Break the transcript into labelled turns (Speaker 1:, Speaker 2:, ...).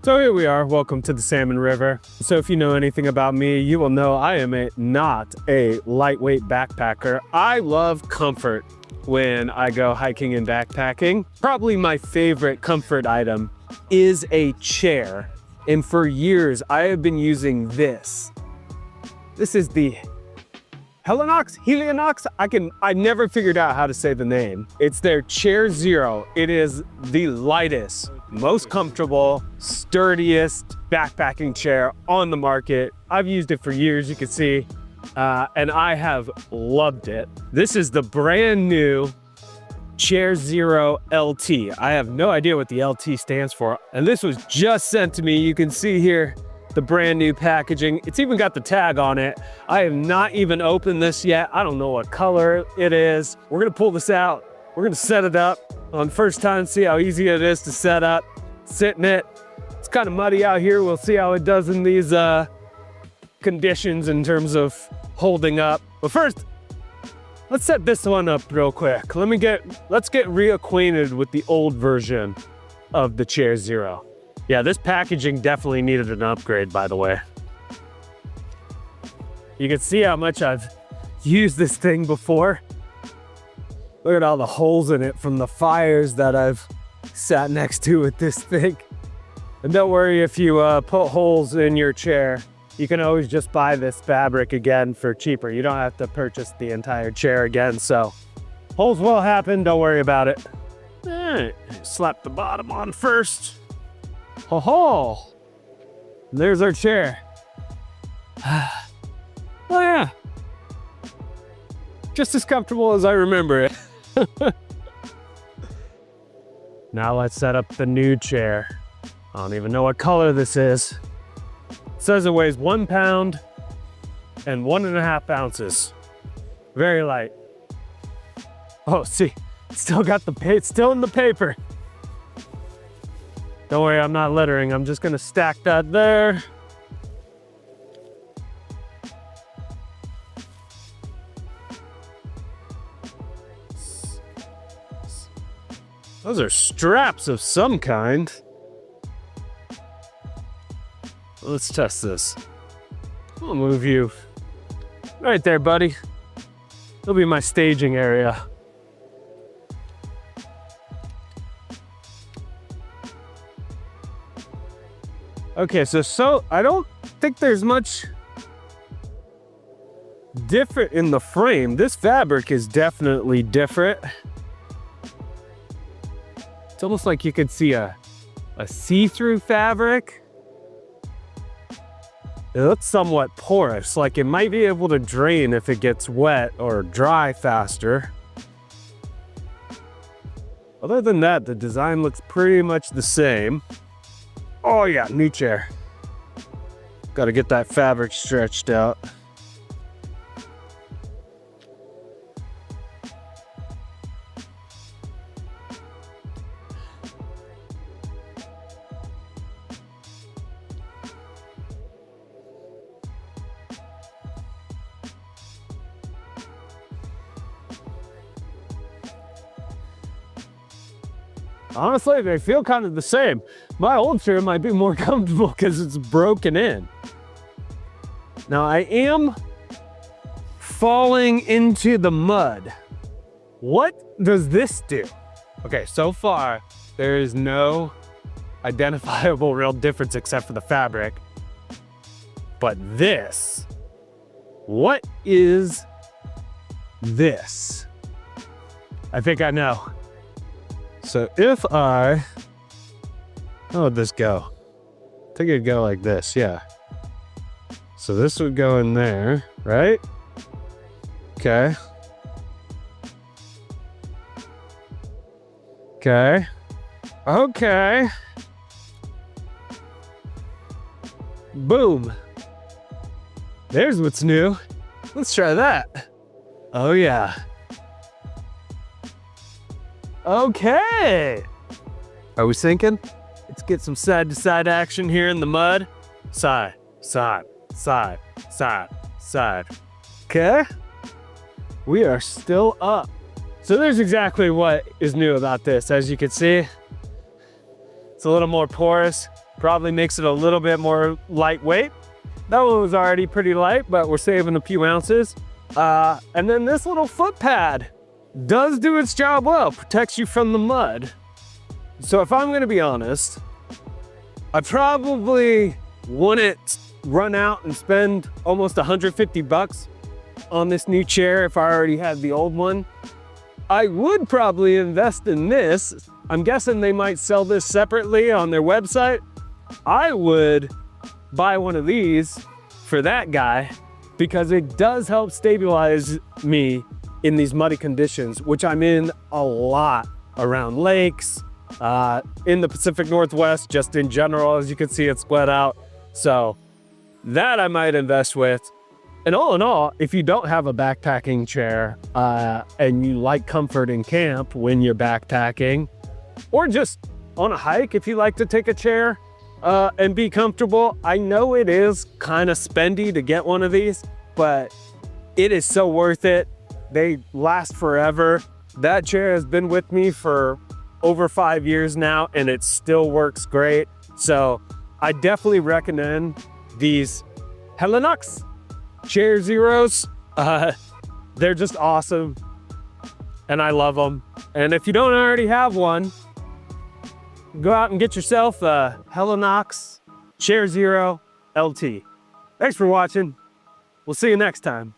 Speaker 1: So here we are, welcome to the Salmon River. So if you know anything about me, you will know I am not a lightweight backpacker. I love comfort when I go hiking and backpacking. Probably my favorite comfort item is a chair. And for years, I have been using this. This is the Helinox? I never figured out how to say the name. It's their Chair Zero. It is the lightest, most comfortable, sturdiest backpacking chair on the market. I've used it for years, you can see, and I have loved it. This is the brand new Chair Zero LT. I have no idea what the LT stands for, and this was just sent to me. You can see here the brand new packaging. It's even got the tag on it. I have not even opened this yet. I don't know what color it is. We're gonna pull this out. We're gonna set it up on first time, see how easy it is to set up, sit in it. It's kind of muddy out here. We'll see how it does in these conditions in terms of holding up. But first, let's set this one up real quick. Let's get reacquainted with the old version of the Chair Zero. Yeah, this packaging definitely needed an upgrade, by the way. You can see how much I've used this thing before. Look at all the holes in it from the fires that I've sat next to with this thing. And don't worry if you put holes in your chair. You can always just buy this fabric again for cheaper. You don't have to purchase the entire chair again, so holes will happen, don't worry about it. All right, slap the bottom on first. Ho ho! There's our chair. Oh yeah. Just as comfortable as I remember it. Now let's set up the new chair. I don't even know what color this is. It says it weighs 1 pound and 1.5 ounces. Very light. Oh, see, it's still got it's still in the paper. Don't worry, I'm not littering. I'm just gonna stack that there. Those are straps of some kind. Let's test this. I'll move you right there, buddy. It'll be my staging area. Okay, so I don't think there's much different in the frame. This fabric is definitely different. It's almost like you could see a see-through fabric. It looks somewhat porous, like it might be able to drain if it gets wet or dry faster. Other than that, the design looks pretty much the same. Oh yeah, new chair. Got to get that fabric stretched out. Honestly, they feel kind of the same. My old chair might be more comfortable because it's broken in. Now I am falling into the mud. What does this do? Okay, so far, there is no identifiable real difference except for the fabric. But this, what is this? I think I know. So if how would this go? I think it'd go like this, yeah. So this would go in there, right? Okay. Okay. Okay. Boom. There's what's new. Let's try that. Oh yeah. Okay. Are we sinking? Let's get some side-to-side action here in the mud. Side, side, side, side, side. Okay. We are still up. So there's exactly what is new about this. As you can see, it's a little more porous. Probably makes it a little bit more lightweight. That one was already pretty light, but we're saving a few ounces. And then this little foot pad does do its job well, protects you from the mud. So if I'm gonna be honest, I probably wouldn't run out and spend almost 150 bucks on this new chair if I already had the old one. I would probably invest in this. I'm guessing they might sell this separately on their website. I would buy one of these for that guy because it does help stabilize me in these muddy conditions, which I'm in a lot around lakes, in the Pacific Northwest, just in general. As you can see, it's split out. So that I might invest with. And all in all, if you don't have a backpacking chair and you like comfort in camp when you're backpacking, or just on a hike, if you like to take a chair and be comfortable, I know it is kind of spendy to get one of these, but it is so worth it. They last forever. That chair has been with me for over 5 years now, and it still works great. So I definitely recommend these Helinox Chair Zeros. They're just awesome, and I love them. And if you don't already have one, go out and get yourself a Helinox Chair Zero LT. Thanks for watching. We'll see you next time.